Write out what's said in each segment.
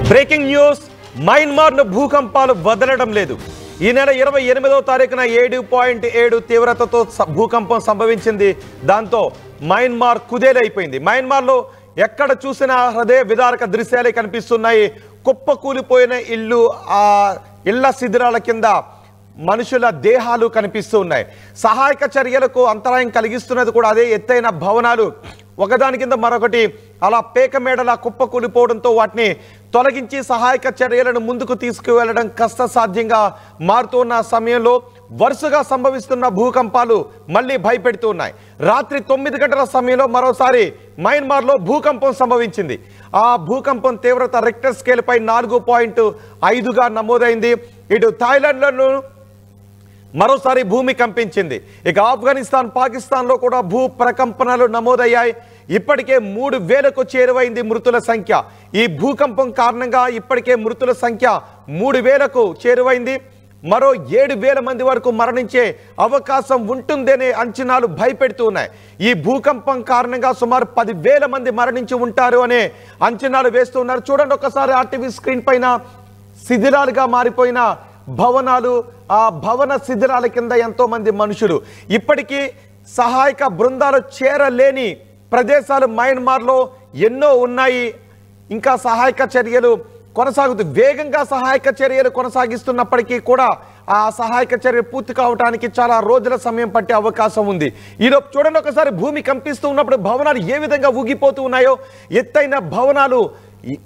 Breaking news, మయన్మార్ను భూకంపాలు వదలడం లేదు. ఈ నెల 28వ తారీఖున 7.7 తీవ్రతతో భూకంపం సంభవించింది. దాంతో మయన్మార్ కుదేలైపోయింది. మయన్మార్లో ఎక్కడ చూసినా హృదయ విదారక దృశ్యాలే కనిపిస్తున్నాయి. కుప్పకూలిపోయిన ఇల్లు, ఆ ఇళ్ల శిథిరాల కింద మనుషుల దేహాలు కనిపిస్తూ ఉన్నాయి. సహాయక చర్యలకు అంతరాయం కలిగిస్తున్నది కూడా అదే ఎత్తైన భవనాలు ఒకదాని కింద మరొకటి అలా పేక మేడలా కుప్పకూలిపోవడంతో వాటిని తొలగించి సహాయక చర్యలను ముందుకు తీసుకువెళ్లడం కష్టసాధ్యంగా మారుతున్న సమయంలో వరుసగా సంభవిస్తున్న భూకంపాలు మళ్ళీ భయపెడుతూ ఉన్నాయి. రాత్రి 9 గంటల సమయంలో మరోసారి మయన్మార్లో భూకంపం సంభవించింది. ఆ భూకంపం తీవ్రత రెక్టర్ స్కేల్ పై 4.5గా నమోదైంది. ఇటు థాయిలాండ్లోనూ మరోసారి భూమి కంపించింది. ఇక ఆఫ్ఘనిస్తాన్, పాకిస్తాన్లో కూడా భూ ప్రకంపనలు నమోదయ్యాయి. ఇప్పటికే 3,000కు చేరువైంది మృతుల సంఖ్య. ఈ భూకంపం కారణంగా ఇప్పటికే మృతుల సంఖ్య 3,000కు చేరువైంది. మరో 7,000 మంది వరకు మరణించే అవకాశం ఉంటుందనే అంచనాలు భయపెడుతూ ఉన్నాయి. ఈ భూకంపం కారణంగా సుమారు 10,000 మంది మరణించి ఉంటారు అనే అంచనాలు వేస్తున్నారు. చూడండి ఒకసారి ఆర్టీవీ స్క్రీన్ పైన శిథిలాలుగా మారిపోయిన భవనాలు, ఆ భవన శిథిలాల కింద ఎంతో మంది మనుషులు. ఇప్పటికీ సహాయక బృందాలు చేరలేని ప్రదేశాలు మయన్మార్లో ఎన్నో ఉన్నాయి. ఇంకా సహాయక చర్యలు వేగంగా సహాయక చర్యలు కొనసాగిస్తున్నప్పటికీ కూడా ఆ సహాయక చర్య పూర్తి కావడానికి చాలా రోజుల సమయం పట్టే అవకాశం ఉంది. ఈలోపు చూడండి ఒకసారి భూమి కంపిస్తూ ఉన్నప్పుడు భవనాలు ఏ విధంగా ఊగిపోతూ ఉన్నాయో. ఎత్తైన భవనాలు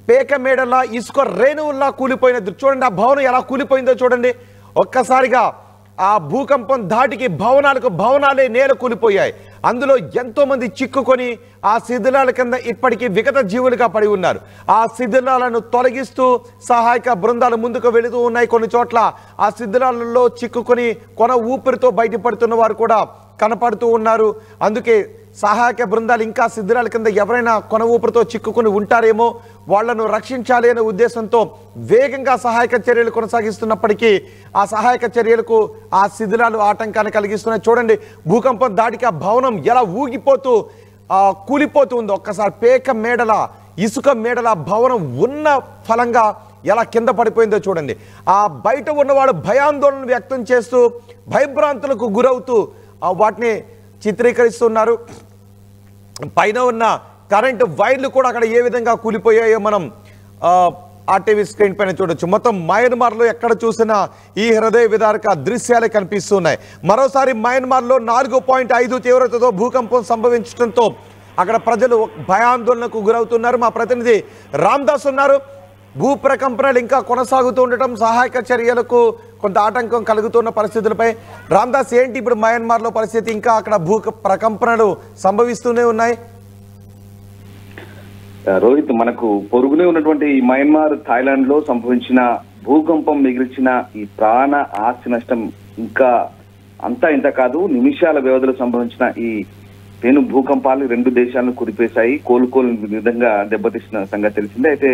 పేక మేడలా ఇసుక రేణువుల్లా కూలిపోయినది. చూడండి ఆ భవనం ఎలా కూలిపోయిందో చూడండి. ఒక్కసారిగా ఆ భూకంపం ధాటికి భవనాలే నేల కూలిపోయాయి. అందులో ఎంతో మంది చిక్కుకొని ఆ శిథిలాల కింద ఇప్పటికీ విగత జీవులుగా పడి ఉన్నారు. ఆ శిథిలాలను తొలగిస్తూ సహాయక బృందాలు ముందుకు వెళుతూ ఉన్నాయి. కొన్ని చోట్ల ఆ శిథిలాలలో చిక్కుకొని కొన ఊపిరితో బయటపడుతున్న వారు కూడా కనపడుతూ ఉన్నారు. అందుకే సహాయక బృందాలు ఇంకా శిథిలాల కింద ఎవరైనా కొన ఊపిరితో చిక్కుకుని ఉంటారేమో, వాళ్లను రక్షించాలి అనే ఉద్దేశంతో వేగంగా సహాయక చర్యలు కొనసాగిస్తున్నప్పటికీ ఆ సహాయక చర్యలకు ఆ శిథిలాలు ఆటంకాన్ని కలిగిస్తున్నాయి. చూడండి భూకంపం దాటికి ఆ భవనం ఎలా ఊగిపోతూ కూలిపోతూ ఉందో. ఒక్కసారి పేక మేడల ఇసుక మేడల భవనం ఉన్న ఫలంగా ఎలా కింద పడిపోయిందో చూడండి. ఆ బయట ఉన్నవాడు భయాందోళన వ్యక్తం చేస్తూ భయభ్రాంతులకు గురవుతూ వాటిని చిత్రీకరిస్తున్నారు. పైన ఉన్న కరెంటు వైర్లు కూడా అక్కడ ఏ విధంగా కూలిపోయాయో మనం ఆర్టీవీ స్క్రీన్ పైన చూడొచ్చు. మొత్తం మయన్మార్లో ఎక్కడ చూసినా ఈ హృదయ విదారక దృశ్యాలే కనిపిస్తున్నాయి. మరోసారి మయన్మార్లో 4.5 తీవ్రతతో భూకంపం సంభవించడంతో అక్కడ ప్రజలు భయాందోళనకు గురవుతున్నారు. మా ప్రతినిధి రామ్దాస్ ఉన్నారు. భూ ప్రకంపనలు ఇంకా కొనసాగుతూ ఉండటం సహాయక చర్యలకు కొంత ఆటంకం కలుగుతున్న పరిస్థితులపై రామ్దాస్, ఏంటి ఇప్పుడు మయన్మార్లో పరిస్థితి? ఇంకా అక్కడ భూ ప్రకంపనలు సంభవిస్తూనే ఉన్నాయి. రోహిత్, మనకు పొరుగునే ఉన్నటువంటి ఈ మయన్మార్, థాయిలాండ్ లో సంభవించిన భూకంపం మిగిల్చిన ఈ ప్రాణ ఆస్తి నష్టం ఇంకా అంతా ఇంత కాదు. నిమిషాల వ్యవధిలో సంభవించిన ఈ పెను భూకంపాలు 2 దేశాలను కుదిపేశాయి. కోలుకోలేని విధంగా దెబ్బతీసిన సంగతి తెలిసిందే. అయితే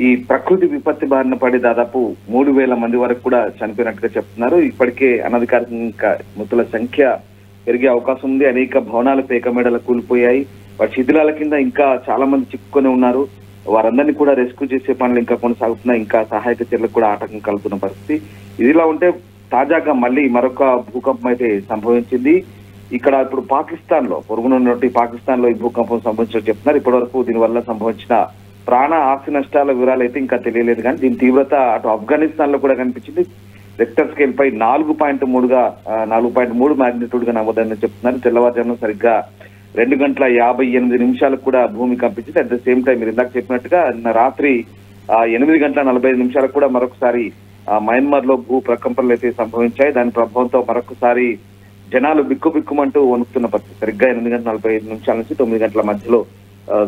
ఈ ప్రకృతి విపత్తి బారిన పడి దాదాపు 3,000 మంది వరకు కూడా చనిపోయినట్టుగా చెప్తున్నారు. ఇప్పటికే అనధికారికంగా మృతుల సంఖ్య పెరిగే అవకాశం ఉంది. అనేక భవనాలు పేక మేడలు కూలిపోయాయి. వాటి శిథిలాల కింద ఇంకా చాలా మంది చిక్కుకొని ఉన్నారు. వారందరినీ కూడా రెస్క్యూ చేసే పనులు ఇంకా కొనసాగుతున్నాయి. ఇంకా సహాయక చర్యలకు కూడా ఆటంకం కలుగుతున్న పరిస్థితి. ఇదిలా ఉంటే తాజాగా మళ్ళీ మరొక భూకంపం అయితే సంభవించింది. ఇక్కడ ఇప్పుడు పాకిస్తాన్ లో, పొరుగునున్నటువంటి పాకిస్తాన్ లో ఈ భూకంపం సంభవించినట్టు చెప్తున్నారు. ఇప్పటి వరకు దీనివల్ల సంభవించిన ప్రాణ ఆస్తి నష్టాల వివరాలు అయితే ఇంకా తెలియలేదు. కానీ దీని తీవ్రత అటు ఆఫ్ఘనిస్తాన్ లో కూడా కనిపించింది. రెక్టర్ స్కేల్ పై 4.3 మాగ్నిట్యూడ్ గా నమోదైందని చెప్తున్నారు. తెల్లవారుజామున సరిగ్గా 2:58 కూడా భూమి కంపించింది. అట్ ద సేమ్ టైం మీరు ఇందాక చెప్పినట్టుగా రాత్రి 8:45 కూడా మరొకసారి మయన్మార్ లో భూ ప్రకంపనలు అయితే సంభవించాయి. దాని ప్రభావంతో మరొకసారి జనాలు బిక్కుబిక్కుమంటూ వణుకుతున్న పరిస్థితి. సరిగ్గా 8:45 నుంచి 9 గంటల మధ్యలో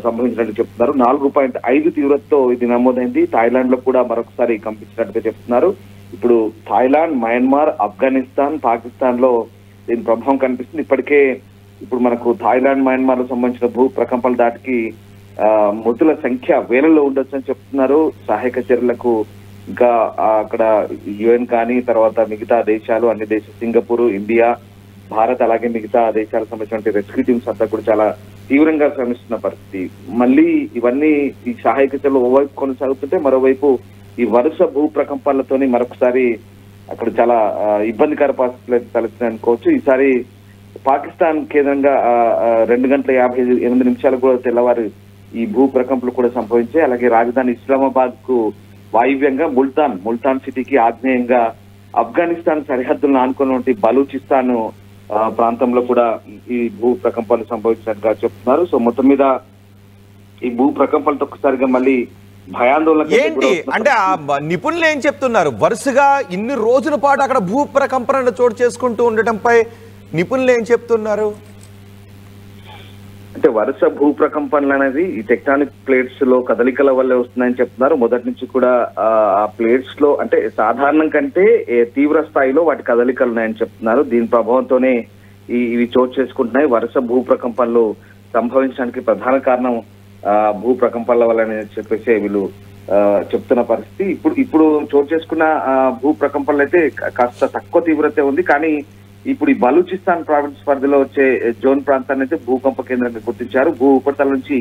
సంభవించినట్టు చెప్తున్నారు. 4.5 తీవ్రతతో ఇది నమోదైంది. థాయిలాండ్ లో కూడా మరొకసారి కంపించినట్టుగా చెప్తున్నారు. ఇప్పుడు థాయిలాండ్, మయన్మార్, ఆఫ్ఘనిస్తాన్, పాకిస్తాన్ లో దీని ప్రభావం కనిపిస్తుంది. ఇప్పటికే ఇప్పుడు మనకు థాయిలాండ్, మయన్మార్ లో సంబంధించిన భూ ప్రకంపనల దాటికి మృతుల సంఖ్య వేలలో ఉండొచ్చు అని చెప్తున్నారు. సహాయక చర్యలకు ఇంకా అక్కడ యుఎన్ కానీ తర్వాత మిగతా దేశాలు, అన్ని దేశాలు, సింగపూర్, ఇండియా, భారత్ అలాగే మిగతా దేశాలకు సంబంధించిన రెస్క్యూ టీమ్స్ అంతా కూడా చాలా తీవ్రంగా శ్రమిస్తున్న పరిస్థితి. మళ్ళీ ఇవన్నీ ఈ సహాయక చర్యలు ఓవైపు కొనసాగుతుంటే మరోవైపు ఈ వరుస భూ ప్రకంపనలతోని మరొకసారి అక్కడ చాలా ఇబ్బందికర పరిస్థితులు అయితే తలెత్తున్నాయి అనుకోవచ్చు. ఈసారి పాకిస్తాన్ కేంద్రంగా 2:58 కూడా తెల్లవారు ఈ భూ ప్రకంపనలు కూడా సంభవించాయి. అలాగే రాజధాని ఇస్లామాబాద్ కు వాయువ్యంగా ముల్తాన్ సిటీకి ఆగ్నేయంగా ఆఫ్ఘనిస్తాన్ సరిహద్దులను ఆనుకున్నటువంటి బలూచిస్తాన్ ప్రాంతంలో కూడా ఈ భూ ప్రకంపనలు సంభవించినట్టుగా చెప్తున్నారు. సో మొత్తం మీద ఈ భూ ప్రకంపనలతో ఒక్కసారిగా మళ్ళీ భయాందోళన ఏంటి అంటే నిపుణులు ఏం చెప్తున్నారు? వరుసగా ఇన్ని రోజుల పాటు అక్కడ భూ ప్రకంపనలు చోటు చేసుకుంటూ ఉండటంపై నిపుణులు ఏం చెప్తున్నారు? అంటే వరుస భూ ప్రకంపనలు అనేది ఈ టెక్టానిక్ ప్లేట్స్ లో కదలికల వల్లే వస్తున్నాయని చెప్తున్నారు. మొదటి నుంచి కూడా ఆ ప్లేట్స్ లో అంటే సాధారణం కంటే తీవ్ర స్థాయిలో వాటి కదలికలు ఉన్నాయని చెప్తున్నారు. దీని ప్రభావంతోనే ఇవి చోటు చేసుకుంటున్నాయి. వరుస భూ ప్రకంపనలు సంభవించడానికి ప్రధాన కారణం భూ ప్రకంపనల వల్లనే చెప్పేసి వీళ్ళు చెప్తున్న పరిస్థితి. ఇప్పుడు చోటు చేసుకున్న భూ ప్రకంపనలు అయితే కాస్త తక్కువ తీవ్రత ఉంది. కానీ ఇప్పుడు ఈ బలూచిస్తాన్ ప్రావిన్స్ పరిధిలో వచ్చే జోన్ ప్రాంతాన్ని అయితే భూకంప కేంద్రంగా గుర్తించారు. భూ ఉపరితలం నుంచి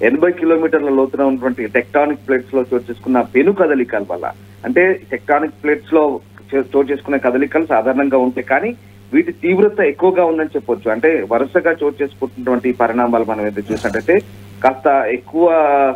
80 కిలోమీటర్ల లోతున ఉన్నటువంటి టెక్టానిక్ ప్లేట్స్ లో చోటు చేసుకున్న పెను కదలికల వల్ల, అంటే టెక్టానిక్ ప్లేట్స్ లో చోటు చేసుకునే కదలికలు సాధారణంగా ఉంటాయి కానీ వీటి తీవ్రత ఎక్కువగా ఉందని చెప్పొచ్చు. అంటే వరుసగా చోటు చేసుకుంటున్నటువంటి పరిణామాలు మనం ఏదైతే చూసినట్టయితే కాస్త ఎక్కువ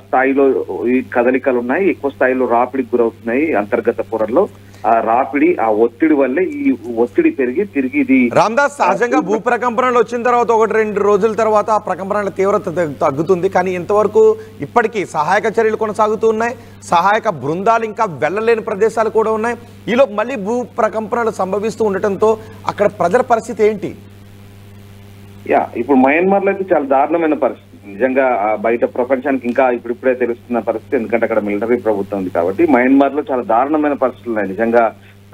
స్థాయిలో ఈ కదలికలు ఉన్నాయి, ఎక్కువ స్థాయిలో రాపిడికి గురవుతున్నాయి. అంతర్గత పొరల్లో ఆ రాపిడి, ఆ ఒత్తిడి వల్లే ఈ ఒత్తిడి పెరిగి తిరిగి ఇది రామ్దాస్ సహజంగా భూ ప్రకంపనలు వచ్చిన తర్వాత 1-2 రోజుల తర్వాత ఆ ప్రకంపనల తీవ్రత తగ్గుతుంది. కానీ ఇంతవరకు ఇప్పటికీ సహాయక చర్యలు కొనసాగుతూ ఉన్నాయి. సహాయక బృందాలు ఇంకా వెళ్ళలేని ప్రదేశాలు కూడా ఉన్నాయి. ఈలో మళ్ళీ భూ ప్రకంపనలు సంభవిస్తూ ఉండటంతో అక్కడ ప్రజల పరిస్థితి ఏంటి? ఇప్పుడు మయన్మార్ లో అయితే చాలా దారుణమైన పరిస్థితి. నిజంగా బయట ప్రపంచానికి ఇంకా ఇప్పుడిప్పుడే తెలుస్తున్న పరిస్థితి, ఎందుకంటే అక్కడ మిలిటరీ ప్రభుత్వం ఉంది కాబట్టి. మయన్మార్ లో చాలా దారుణమైన పరిస్థితులు ఉన్నాయి. నిజంగా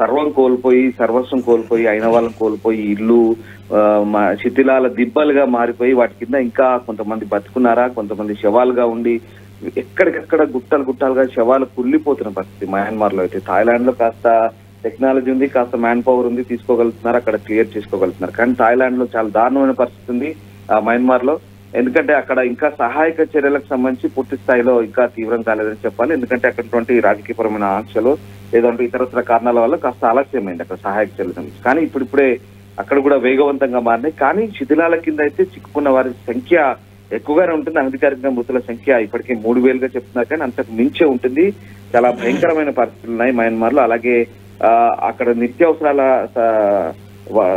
సర్వస్వం కోల్పోయి అయిన వాళ్ళని కోల్పోయి ఇల్లు శిథిలాల దిబ్బలుగా మారిపోయి వాటి కింద ఇంకా కొంతమంది బతుకున్నారా, కొంతమంది శవాలుగా ఉండి ఎక్కడికక్కడ గుట్టాలుగా శవాలు కుళ్ళిపోతున్న పరిస్థితి మయన్మార్ లో అయితే. థాయిలాండ్ లో కాస్త టెక్నాలజీ ఉంది, కాస్త మ్యాన్ పవర్ ఉంది, తీసుకోగలుగుతున్నారు, అక్కడ క్లియర్ చేసుకోగలుగుతున్నారు. కానీ థాయిలాండ్ లో చాలా దారుణమైన పరిస్థితి ఉంది మయన్మార్ లో. ఎందుకంటే అక్కడ ఇంకా సహాయక చర్యలకు సంబంధించి పూర్తి స్థాయిలో ఇంకా తీవ్రం కాలేదని చెప్పాలి. ఎందుకంటే అక్కడటువంటి రాజకీయపరమైన ఆంక్షలు లేదంటే ఇతరత్ర కారణాల వల్ల కాస్త ఆలస్యమైంది అక్కడ సహాయక చర్యల సంబంధించి. కానీ ఇప్పుడిప్పుడే అక్కడ కూడా వేగవంతంగా మారినాయి. కానీ శిథిలాల కింద అయితే చిక్కుకున్న వారి సంఖ్య ఎక్కువగానే ఉంటుంది. అనధికారికంగా మృతుల సంఖ్య ఇప్పటికే 3,000గా చెప్తున్నారు, కానీ అంతకు మించే ఉంటుంది. చాలా భయంకరమైన పరిస్థితులు ఉన్నాయి మయన్మార్ లో. అలాగే అక్కడ నిత్యావసరాల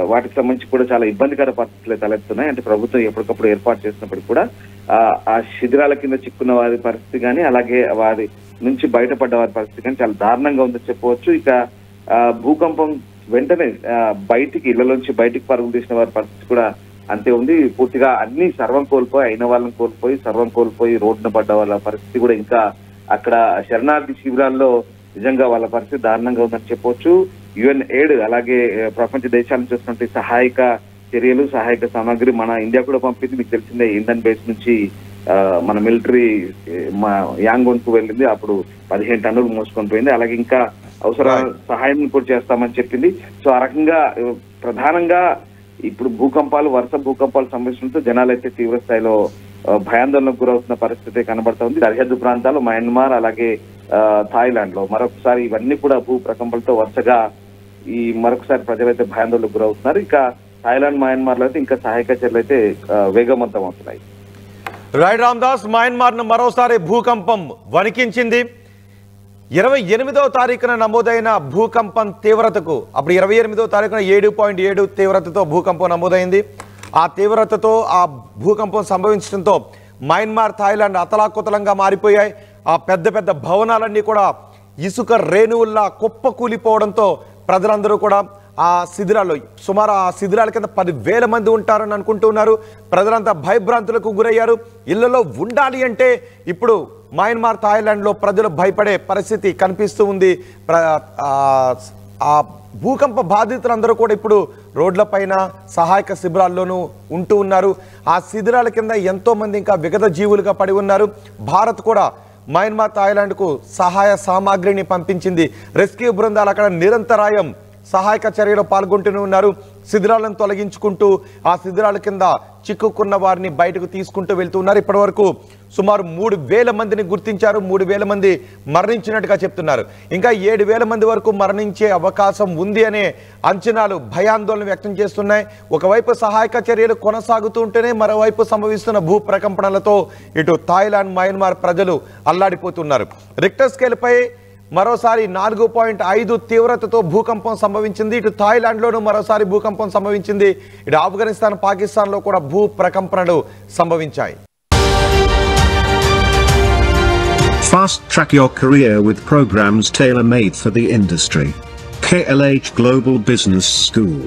వాటికి సంబంధించి కూడా చాలా ఇబ్బందికర పరిస్థితులు తలెత్తున్నాయి. అంటే ప్రభుత్వం ఎప్పటికప్పుడు ఏర్పాటు చేసినప్పటికీ కూడా ఆ శిథిరాల కింద చిక్కున్న వారి పరిస్థితి కానీ అలాగే వారి నుంచి బయటపడ్డ వారి పరిస్థితి కానీ చాలా దారుణంగా ఉందని చెప్పవచ్చు. ఇక భూకంపం వెంటనే ఇళ్లలోంచి బయటికి పరుగులు తీసిన వారి పరిస్థితి కూడా అంతే ఉంది. పూర్తిగా అన్ని సర్వం కోల్పోయి అయిన వాళ్ళని కోల్పోయి రోడ్డున పడ్డ వాళ్ళ పరిస్థితి కూడా ఇంకా అక్కడ శరణార్థి శిబిరాల్లో నిజంగా వాళ్ళ పరిస్థితి దారుణంగా ఉందని చెప్పవచ్చు. UN-AID అలాగే ప్రపంచ దేశాల నుంచి వస్తున్నటువంటి సహాయక చర్యలు, సహాయక సామాగ్రి మన ఇండియా కూడా పంపింది. మీకు తెలిసిందే, ఇంధన్ బేస్ నుంచి మన మిలిటరీ యాంగోన్ కు వెళ్ళింది. అప్పుడు 15 టన్నులు మోసుకొని పోయింది. అలాగే ఇంకా అవసర సహాయం కూడా చేస్తామని చెప్పింది. సో ఆ రకంగా ప్రధానంగా ఇప్పుడు వరుస భూకంపాలు సంభవించడంతో జనాలు అయితే తీవ్ర స్థాయిలో భయాందోళనకు గురవుతున్న పరిస్థితి కనబడతా ఉంది. సరిహద్దు ప్రాంతాలు మయన్మార్ అలాగే థాయిలాండ్ లో మరొకసారి ఇవన్నీ కూడా భూ ప్రకంపనలతో వరుసగా మరొకసారి ప్రజలైతే భయాందోళనకు గురవుతున్నారు. ఇక థాయిలాండ్ మయన్మార్ లో అయితే ఇంకా సహాయక చర్యలు అయితే వేగవంతం అవుతున్నాయి. రైట్ రామ్దాస్, మయన్మార్ ను మరోసారి భూకంపం వణికించింది. 28వ తారీఖున నమోదైన భూకంపం తీవ్రతకు అప్పుడు 28వ తారీఖున 7.7 తీవ్రతతో భూకంపం నమోదైంది. ఆ తీవ్రతతో ఆ భూకంపం సంభవించడంతో మయన్మార్ థాయిలాండ్ అతలాకుతలంగా మారిపోయాయి. ఆ పెద్ద భవనాలన్నీ కూడా ఇసుక రేణువుల్లా కుప్పకూలిపోవడంతో ప్రజలందరూ కూడా ఆ శిథిరాల్లో సుమారు ఆ శిథిరాల కింద 10,000 మంది ఉంటారని అనుకుంటున్నారు. ప్రజలంతా భయభ్రాంతులకు గురయ్యారు. ఇళ్లలో ఉండాలి అంటే ఇప్పుడు మయన్మార్ థాయిలాండ్లో ప్రజలు భయపడే పరిస్థితి కనిపిస్తూ ఉంది. ఆ భూకంప బాధితులందరూ కూడా ఇప్పుడు రోడ్లపైన సహాయక శిబిరాల్లోనూ ఉంటూ ఉన్నారు. ఆ శిథిరాల కింద ఎంతో మంది ఇంకా విగత జీవులుగా పడి ఉన్నారు. భారత్ కూడా మయన్మార్ థాయిలాండ్కు సహాయ సామాగ్రిని పంపించింది. రెస్క్యూ బృందాలు అక్కడ నిరంతరాయం సహాయక చర్యలో పాల్గొంటూనే ఉన్నారు. శిథిరాలను తొలగించుకుంటూ ఆ శిథిరాల కింద చిక్కుకున్న వారిని బయటకు తీసుకుంటూ వెళ్తూ ఉన్నారు. ఇప్పటి వరకు సుమారు 3,000 మందిని గుర్తించారు. 3,000 మంది మరణించినట్టుగా చెప్తున్నారు. ఇంకా 7,000 మంది వరకు మరణించే అవకాశం ఉంది అనే అంచనాలు భయాందోళన వ్యక్తం చేస్తున్నాయి. ఒకవైపు సహాయక చర్యలు కొనసాగుతూ ఉంటేనే మరోవైపు సంభవిస్తున్న భూ ప్రకంపనలతో ఇటు థాయిలాండ్, మయన్మార్ ప్రజలు అల్లాడిపోతున్నారు. రిక్టర్ స్కేల్పై మరోసారి 4.5 తీవ్రతతో భూకంపం సంభవించింది. ఇటు థాయిలాండ్లోనూ మరోసారి భూకంపం సంభవించింది. ఇటు ఆఫ్ఘనిస్తాన్, పాకిస్తాన్లో కూడా భూ ప్రకంపనలు సంభవించాయి. Fast track your career with programs tailor-made for the industry. KLH Global Business School.